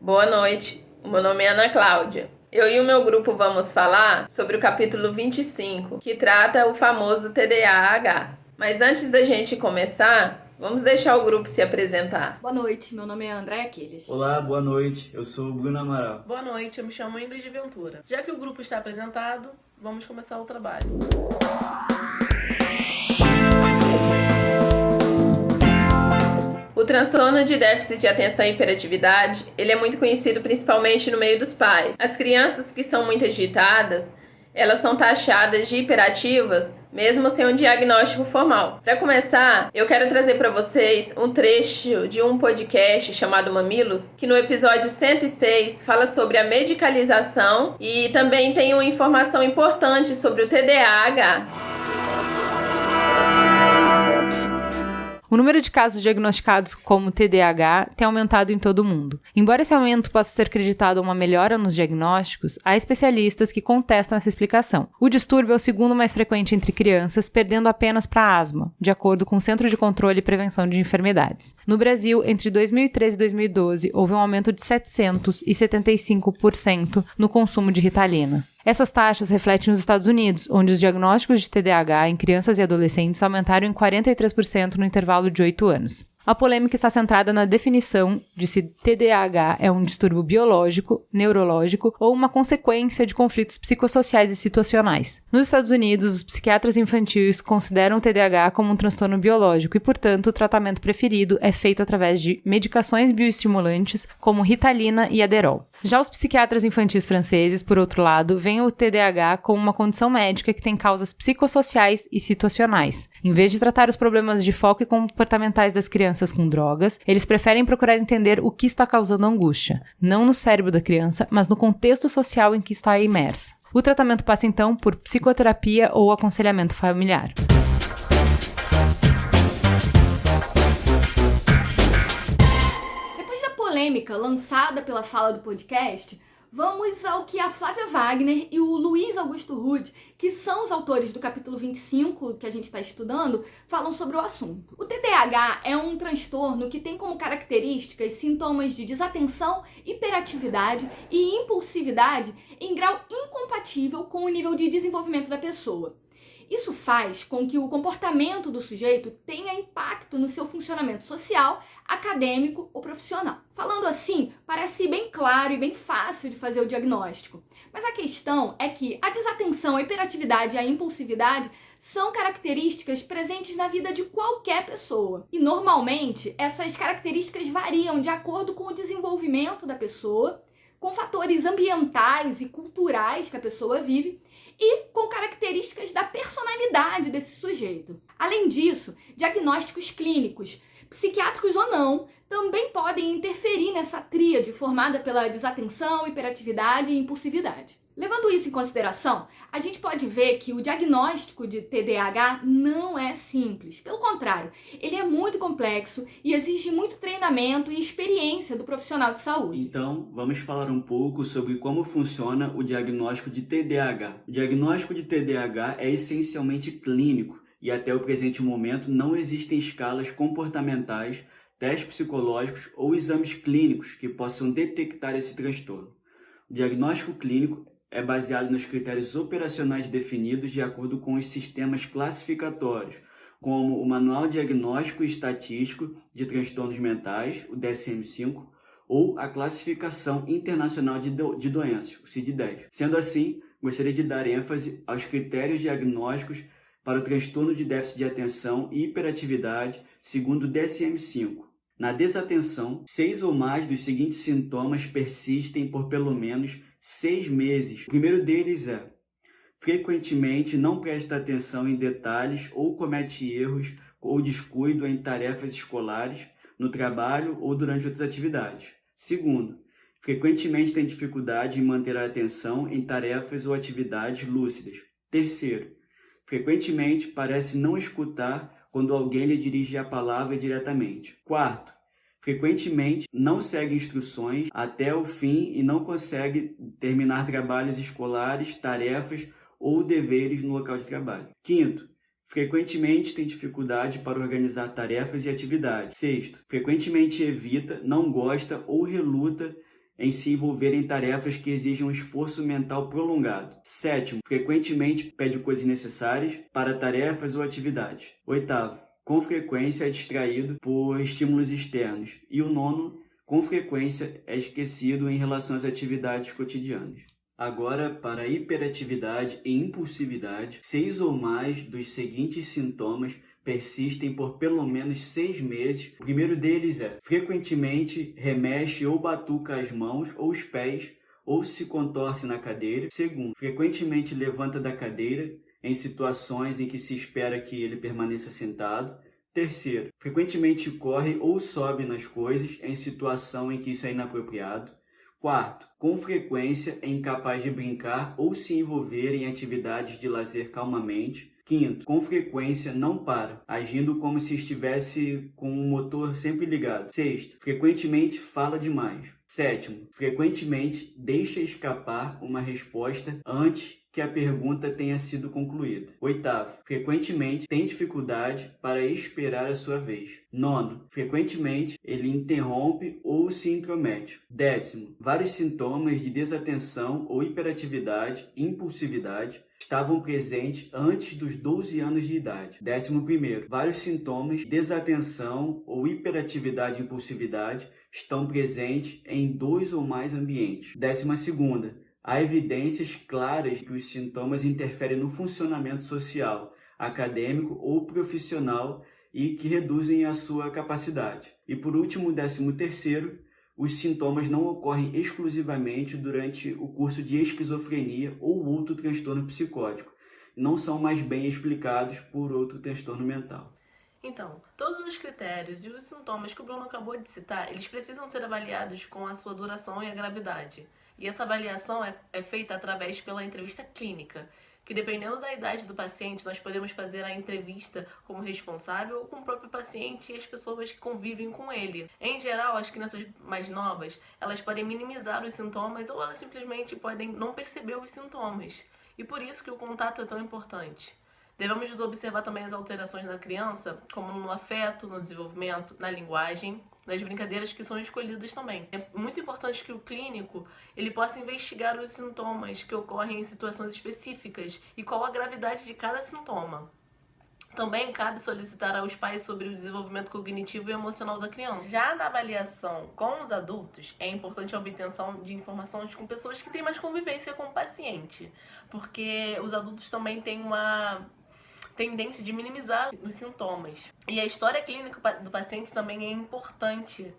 Boa noite, o meu nome é Ana Cláudia. Eu e o meu grupo vamos falar sobre o capítulo 25, que trata o famoso TDAH. Mas antes da gente começar, vamos deixar o grupo se apresentar. Boa noite, meu nome é André Aquiles. Olá, boa noite, eu sou o Bruno Amaral. Boa noite, eu me chamo Ingrid Ventura. Já que o grupo está apresentado, vamos começar o trabalho. O transtorno de déficit de atenção e hiperatividade, ele é muito conhecido principalmente no meio dos pais. As crianças que são muito agitadas, elas são taxadas de hiperativas, mesmo sem um diagnóstico formal. Para começar, eu quero trazer para vocês um trecho de um podcast chamado Mamilos, que no episódio 106 fala sobre a medicalização e também tem uma informação importante sobre o TDAH. O número de casos diagnosticados como TDAH tem aumentado em todo o mundo. Embora esse aumento possa ser acreditado a uma melhora nos diagnósticos, há especialistas que contestam essa explicação. O distúrbio é o segundo mais frequente entre crianças, perdendo apenas para a asma, de acordo com o Centro de Controle e Prevenção de Enfermidades. No Brasil, entre 2013 e 2012, houve um aumento de 775% no consumo de Ritalina. Essas taxas refletem os Estados Unidos, onde os diagnósticos de TDAH em crianças e adolescentes aumentaram em 43% no intervalo de 8 anos. A polêmica está centrada na definição de se TDAH é um distúrbio biológico, neurológico ou uma consequência de conflitos psicossociais e situacionais. Nos Estados Unidos, os psiquiatras infantis consideram o TDAH como um transtorno biológico e, portanto, o tratamento preferido é feito através de medicações bioestimulantes como Ritalina e Adderall. Já os psiquiatras infantis franceses, por outro lado, veem o TDAH como uma condição médica que tem causas psicossociais e situacionais. Em vez de tratar os problemas de foco e comportamentais das crianças com drogas, eles preferem procurar entender o que está causando angústia, não no cérebro da criança, mas no contexto social em que está imersa. O tratamento passa então por psicoterapia ou aconselhamento familiar. Depois da polêmica lançada pela fala do podcast, vamos ao que a Flávia Wagner e o Luiz Augusto Rude, que são os autores do capítulo 25 que a gente está estudando, falam sobre o assunto. O TDAH é um transtorno que tem como características sintomas de desatenção, hiperatividade e impulsividade em grau incompatível com o nível de desenvolvimento da pessoa. Isso faz com que o comportamento do sujeito tenha impacto no seu funcionamento social, acadêmico ou profissional. Falando assim, parece bem claro e bem fácil de fazer o diagnóstico. Mas a questão é que a desatenção, a hiperatividade e a impulsividade são características presentes na vida de qualquer pessoa. E normalmente essas características variam de acordo com o desenvolvimento da pessoa, com fatores ambientais e culturais que a pessoa vive, e com características da personalidade desse sujeito. Além disso, diagnósticos clínicos, psiquiátricos ou não, também podem interferir nessa tríade formada pela desatenção, hiperatividade e impulsividade. Levando isso em consideração, a gente pode ver que o diagnóstico de TDAH não é simples. Pelo contrário, ele é muito complexo e exige muito treinamento e experiência do profissional de saúde. Então, vamos falar um pouco sobre como funciona o diagnóstico de TDAH. O diagnóstico de TDAH é essencialmente clínico e até o presente momento não existem escalas comportamentais, testes psicológicos ou exames clínicos que possam detectar esse transtorno. O diagnóstico clínico é baseado nos critérios operacionais definidos de acordo com os sistemas classificatórios, como o Manual Diagnóstico e Estatístico de Transtornos Mentais, o DSM-5, ou a Classificação Internacional de Doenças, o CID-10. Sendo assim, gostaria de dar ênfase aos critérios diagnósticos para o transtorno de déficit de atenção e hiperatividade, segundo o DSM-5. Na desatenção, 6 ou mais dos seguintes sintomas persistem por pelo menos 6 meses. O primeiro deles é: frequentemente não presta atenção em detalhes ou comete erros ou descuido em tarefas escolares, no trabalho ou durante outras atividades. Segundo, frequentemente tem dificuldade em manter a atenção em tarefas ou atividades lúcidas. Terceiro, frequentemente parece não escutar quando alguém lhe dirige a palavra diretamente. Quarto, frequentemente não segue instruções até o fim e não consegue terminar trabalhos escolares, tarefas ou deveres no local de trabalho. Quinto, frequentemente tem dificuldade para organizar tarefas e atividades. Sexto, frequentemente evita, não gosta ou reluta em se envolver em tarefas que exigem um esforço mental prolongado. 7º, frequentemente pede coisas necessárias para tarefas ou atividades. 8º, com frequência é distraído por estímulos externos. E o 9º, com frequência é esquecido em relação às atividades cotidianas. Agora, para a hiperatividade e impulsividade, 6 ou mais dos seguintes sintomas persistem por pelo menos 6 meses. O primeiro deles é: frequentemente remexe ou batuca as mãos ou os pés ou se contorce na cadeira. Segundo, frequentemente levanta da cadeira em situações em que se espera que ele permaneça sentado. Terceiro, frequentemente corre ou sobe nas coisas em situação em que isso é inapropriado. Quarto, com frequência é incapaz de brincar ou se envolver em atividades de lazer calmamente. Quinto, com frequência não para, agindo como se estivesse com o motor sempre ligado. Sexto, frequentemente fala demais. Sétimo, frequentemente deixa escapar uma resposta antes que a pergunta tenha sido concluída. Oitavo, frequentemente tem dificuldade para esperar a sua vez. Nono, frequentemente ele interrompe ou se intromete. 10º, vários sintomas de desatenção ou hiperatividade, impulsividade, estavam presentes antes dos 12 anos de idade. 11º, vários sintomas de desatenção ou hiperatividade e impulsividade estão presentes em 2 ou mais ambientes. 12º, há evidências claras que os sintomas interferem no funcionamento social, acadêmico ou profissional e que reduzem a sua capacidade. E por último, 13º, os sintomas não ocorrem exclusivamente durante o curso de esquizofrenia ou outro transtorno psicótico. Não são mais bem explicados por outro transtorno mental. Então, todos os critérios e os sintomas que o Bruno acabou de citar, eles precisam ser avaliados com a sua duração e a gravidade. E essa avaliação é feita através pela entrevista clínica, que dependendo da idade do paciente, nós podemos fazer a entrevista como responsável ou com o próprio paciente e as pessoas que convivem com ele. Em geral, as crianças mais novas, elas podem minimizar os sintomas ou elas simplesmente podem não perceber os sintomas. E por isso que o contato é tão importante. Devemos observar também as alterações na criança, como no afeto, no desenvolvimento, na linguagem, nas brincadeiras que são escolhidas também. É muito importante que o clínico ele possa investigar os sintomas que ocorrem em situações específicas e qual a gravidade de cada sintoma. Também cabe solicitar aos pais sobre o desenvolvimento cognitivo e emocional da criança. Já na avaliação com os adultos, é importante a obtenção de informações com pessoas que têm mais convivência com o paciente, porque os adultos também têm uma tendência de minimizar os sintomas. E a história clínica do paciente também é importante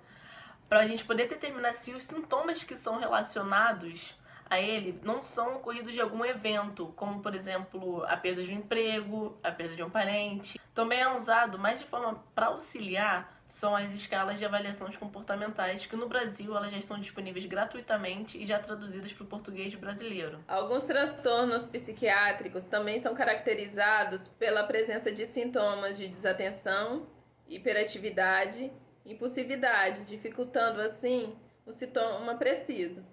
para a gente poder determinar se os sintomas que são relacionados a ele não são ocorridos de algum evento, como por exemplo a perda de um emprego, a perda de um parente. Também é usado mais de forma para auxiliar são as escalas de avaliações comportamentais, que no Brasil elas já estão disponíveis gratuitamente e já traduzidas para o português brasileiro. Alguns transtornos psiquiátricos também são caracterizados pela presença de sintomas de desatenção, hiperatividade, impulsividade, dificultando assim o sintoma preciso.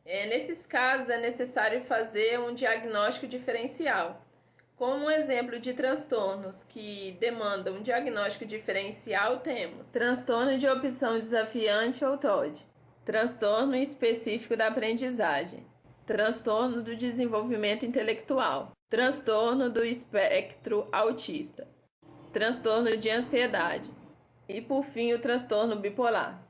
Nesses casos é necessário fazer um diagnóstico diferencial. Como um exemplo de transtornos que demandam um diagnóstico diferencial, temos transtorno de opção desafiante ou TOD, transtorno específico da aprendizagem, transtorno do desenvolvimento intelectual, transtorno do espectro autista, transtorno de ansiedade e, por fim, o transtorno bipolar.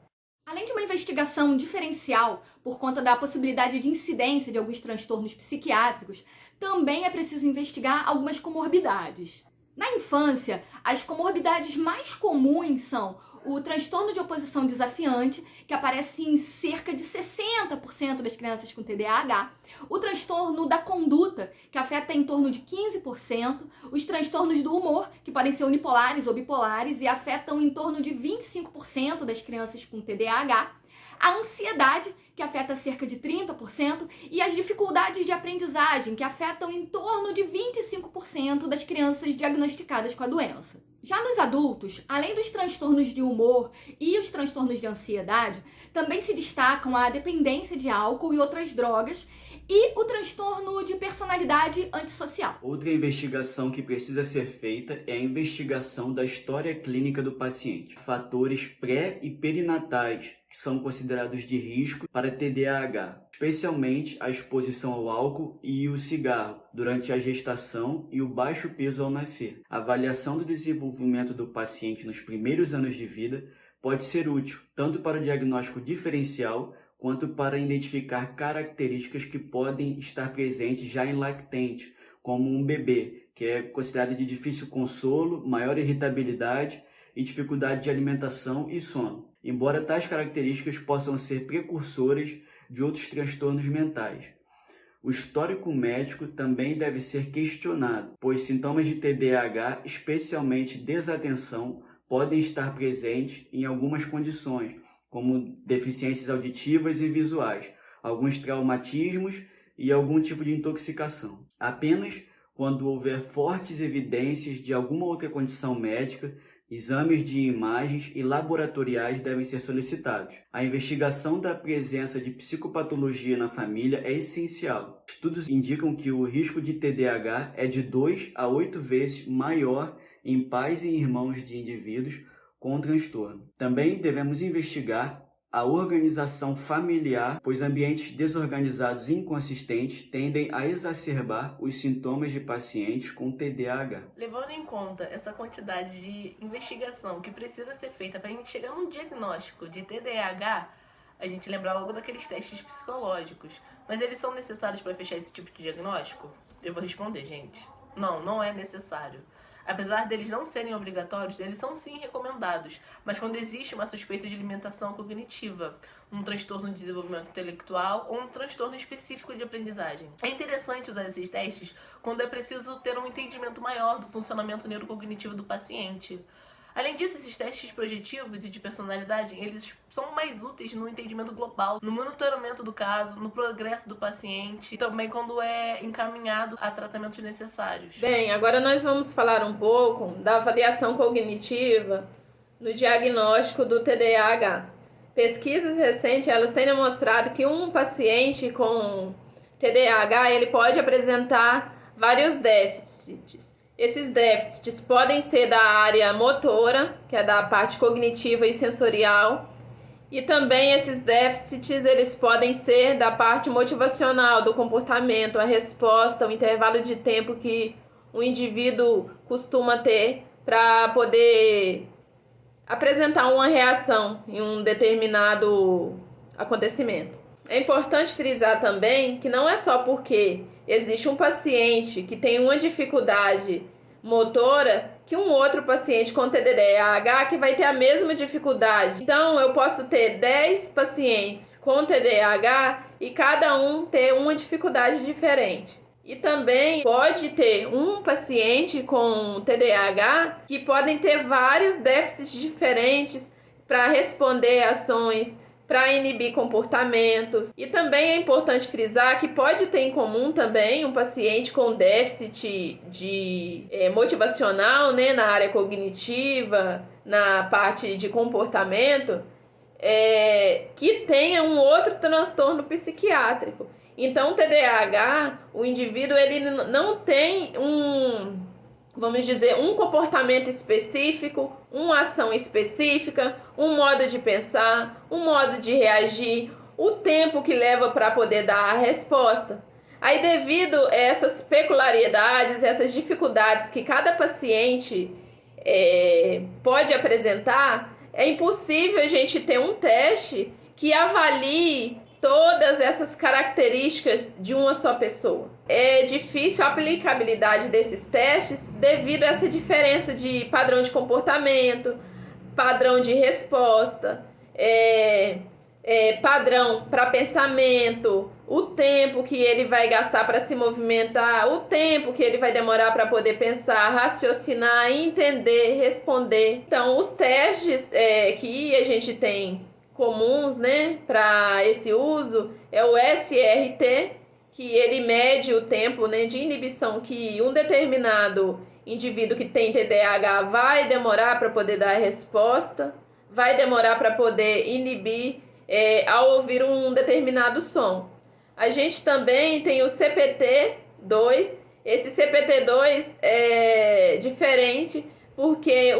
Além de uma investigação diferencial por conta da possibilidade de incidência de alguns transtornos psiquiátricos, também é preciso investigar algumas comorbidades. Na infância, as comorbidades mais comuns são o transtorno de oposição desafiante, que aparece em cerca de 60% das crianças com TDAH, o transtorno da conduta, que afeta em torno de 15%, os transtornos do humor, que podem ser unipolares ou bipolares e afetam em torno de 25% das crianças com TDAH, a ansiedade, que afeta cerca de 30%, e as dificuldades de aprendizagem, que afetam em torno de 25% das crianças diagnosticadas com a doença. Já nos adultos, além dos transtornos de humor e os transtornos de ansiedade, também se destacam a dependência de álcool e outras drogas E o transtorno de personalidade antissocial. Outra investigação que precisa ser feita é a investigação da história clínica do paciente. Fatores pré- e perinatais que são considerados de risco para TDAH, especialmente a exposição ao álcool e o cigarro durante a gestação e o baixo peso ao nascer. A avaliação do desenvolvimento do paciente nos primeiros anos de vida pode ser útil, tanto para o diagnóstico diferencial quanto para identificar características que podem estar presentes já em lactente, como um bebê, que é considerado de difícil consolo, maior irritabilidade e dificuldade de alimentação e sono, embora tais características possam ser precursoras de outros transtornos mentais. O histórico médico também deve ser questionado, pois sintomas de TDAH, especialmente desatenção, podem estar presentes em algumas condições, como deficiências auditivas e visuais, alguns traumatismos e algum tipo de intoxicação. Apenas quando houver fortes evidências de alguma outra condição médica, exames de imagens e laboratoriais devem ser solicitados. A investigação da presença de psicopatologia na família é essencial. Estudos indicam que o risco de TDAH é de 2 a 8 vezes maior em pais e irmãos de indivíduos com transtorno. Também devemos investigar a organização familiar, pois ambientes desorganizados e inconsistentes tendem a exacerbar os sintomas de pacientes com TDAH. Levando em conta essa quantidade de investigação que precisa ser feita para a gente chegar num diagnóstico de TDAH, a gente lembra logo daqueles testes psicológicos. Mas eles são necessários para fechar esse tipo de diagnóstico? Eu vou responder, gente. Não é necessário. Apesar deles não serem obrigatórios, eles são sim recomendados, mas quando existe uma suspeita de limitação cognitiva, um transtorno de desenvolvimento intelectual ou um transtorno específico de aprendizagem. É interessante usar esses testes quando é preciso ter um entendimento maior do funcionamento neurocognitivo do paciente. Além disso, esses testes projetivos e de personalidade, eles são mais úteis no entendimento global, no monitoramento do caso, no progresso do paciente e também quando é encaminhado a tratamentos necessários. Bem, agora nós vamos falar um pouco da avaliação cognitiva no diagnóstico do TDAH. Pesquisas recentes, elas têm demonstrado que um paciente com TDAH, ele pode apresentar vários déficits. Esses déficits podem ser da área motora, que é da parte cognitiva e sensorial, e também esses déficits eles podem ser da parte motivacional, do comportamento, a resposta, o intervalo de tempo que o indivíduo costuma ter para poder apresentar uma reação em um determinado acontecimento. É importante frisar também que não é só porque existe um paciente que tem uma dificuldade motora que um outro paciente com TDAH que vai ter a mesma dificuldade. Então, eu posso ter 10 pacientes com TDAH e cada um ter uma dificuldade diferente. E também pode ter um paciente com TDAH que podem ter vários déficits diferentes para responder ações, para inibir comportamentos. E também é importante frisar que pode ter em comum também um paciente com déficit motivacional, né, na área cognitiva, na parte de comportamento, que tenha um outro transtorno psiquiátrico. Então, o TDAH, o indivíduo ele não tem vamos dizer, um comportamento específico, uma ação específica, um modo de pensar, um modo de reagir, o tempo que leva para poder dar a resposta. Aí, devido a essas peculiaridades, essas dificuldades que cada paciente pode apresentar, é impossível a gente ter um teste que avalie todas essas características de uma só pessoa. É difícil a aplicabilidade desses testes devido a essa diferença de padrão de comportamento, padrão de resposta, padrão para pensamento, o tempo que ele vai gastar para se movimentar, o tempo que ele vai demorar para poder pensar, raciocinar, entender, responder. Então, os testes que a gente tem comuns, né, para esse uso é o SRT, que ele mede o tempo, né, de inibição que um determinado indivíduo que tem TDAH vai demorar para poder dar a resposta, vai demorar para poder inibir ao ouvir um determinado som. A gente também tem o CPT-2. Esse CPT-2 é diferente porque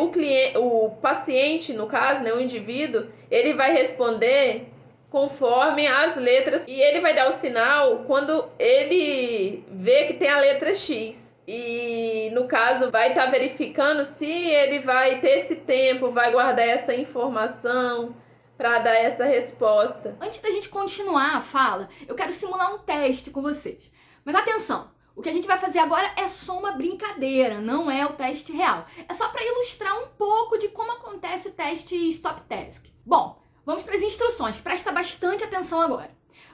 o paciente, no caso, né, o indivíduo, ele vai responder conforme as letras e ele vai dar o sinal quando ele vê que tem a letra X. E, no caso, vai estar verificando se ele vai ter esse tempo, vai guardar essa informação para dar essa resposta. Antes da gente continuar a fala, eu quero simular um teste com vocês. Mas atenção, o que a gente vai fazer agora é só uma brincadeira, não é o teste real. É só para ilustrar um pouco de como acontece o teste Stop Task. Bom, vamos para as instruções, presta bastante atenção agora.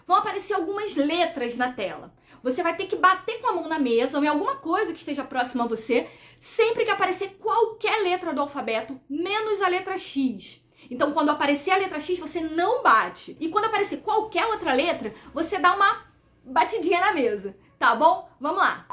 Vão aparecer algumas letras na tela. Você vai ter que bater com a mão na mesa ou em alguma coisa que esteja próxima a você, sempre que aparecer qualquer letra do alfabeto, menos a letra X. Então, quando aparecer a letra X, você não bate. E quando aparecer qualquer outra letra, você dá uma batidinha na mesa. Tá bom? Vamos lá.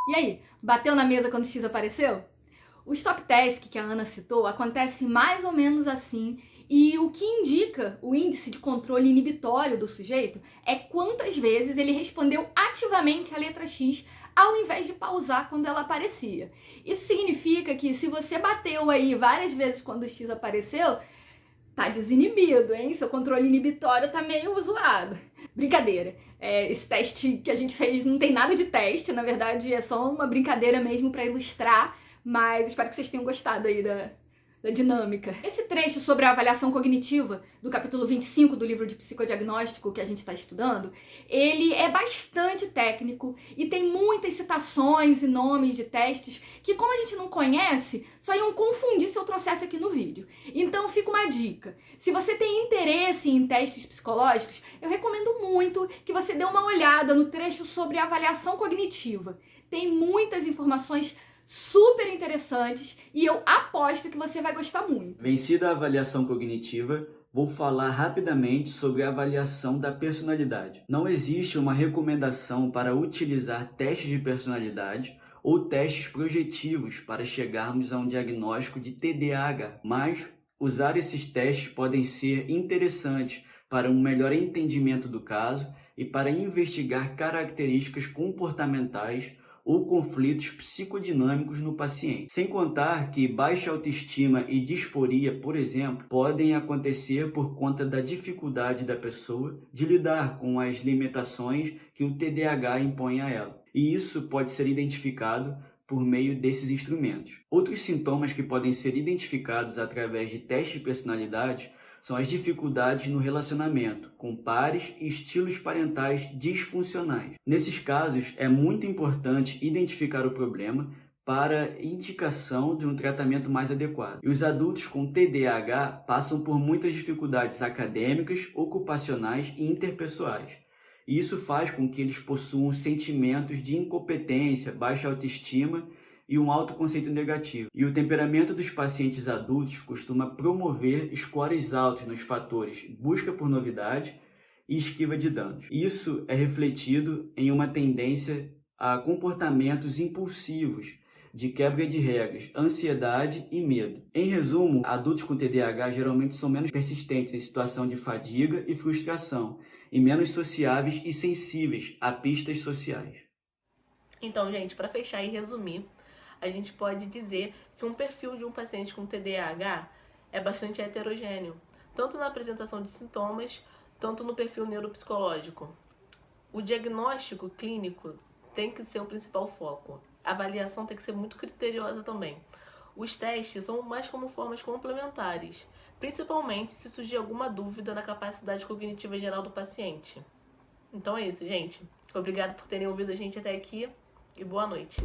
E aí, bateu na mesa quando o X apareceu? O Stop Task que a Ana citou acontece mais ou menos assim, e o que indica o índice de controle inibitório do sujeito é quantas vezes ele respondeu ativamente a letra X ao invés de pausar quando ela aparecia. Isso significa que se você bateu aí várias vezes quando o X apareceu, tá desinibido, hein? Seu controle inibitório tá meio zoado. Brincadeira. Esse teste que a gente fez não tem nada de teste, na verdade é só uma brincadeira mesmo para ilustrar, mas espero que vocês tenham gostado aí da dinâmica. Esse trecho sobre a avaliação cognitiva do capítulo 25 do livro de psicodiagnóstico que a gente está estudando, ele é bastante técnico e tem muitas citações e nomes de testes que, como a gente não conhece, só iam confundir se eu trouxesse aqui no vídeo. Então fica uma dica. Se você tem interesse em testes psicológicos, eu recomendo muito que você dê uma olhada no trecho sobre avaliação cognitiva. Tem muitas informações super interessantes e eu aposto que você vai gostar muito. Vencida a avaliação cognitiva, vou falar rapidamente sobre a avaliação da personalidade. Não existe uma recomendação para utilizar testes de personalidade ou testes projetivos para chegarmos a um diagnóstico de TDAH, mas usar esses testes podem ser interessantes para um melhor entendimento do caso e para investigar características comportamentais ou conflitos psicodinâmicos no paciente. Sem contar que baixa autoestima e disforia, por exemplo, podem acontecer por conta da dificuldade da pessoa de lidar com as limitações que o TDAH impõe a ela. E isso pode ser identificado por meio desses instrumentos. Outros sintomas que podem ser identificados através de testes de personalidade são as dificuldades no relacionamento com pares e estilos parentais disfuncionais. Nesses casos, é muito importante identificar o problema para indicação de um tratamento mais adequado. E os adultos com TDAH passam por muitas dificuldades acadêmicas, ocupacionais e interpessoais. E isso faz com que eles possuam sentimentos de incompetência, baixa autoestima e um autoconceito negativo. E o temperamento dos pacientes adultos costuma promover scores altos nos fatores busca por novidade e esquiva de danos. Isso é refletido em uma tendência a comportamentos impulsivos, de quebra de regras, ansiedade e medo. Em resumo, adultos com TDAH geralmente são menos persistentes em situação de fadiga e frustração, e menos sociáveis e sensíveis a pistas sociais. Então, gente, para fechar e resumir, a gente pode dizer que um perfil de um paciente com TDAH é bastante heterogêneo, tanto na apresentação de sintomas, tanto no perfil neuropsicológico. O diagnóstico clínico tem que ser o principal foco. A avaliação tem que ser muito criteriosa também. Os testes são mais como formas complementares, principalmente se surgir alguma dúvida na capacidade cognitiva geral do paciente. Então é isso, gente. Obrigada por terem ouvido a gente até aqui e boa noite.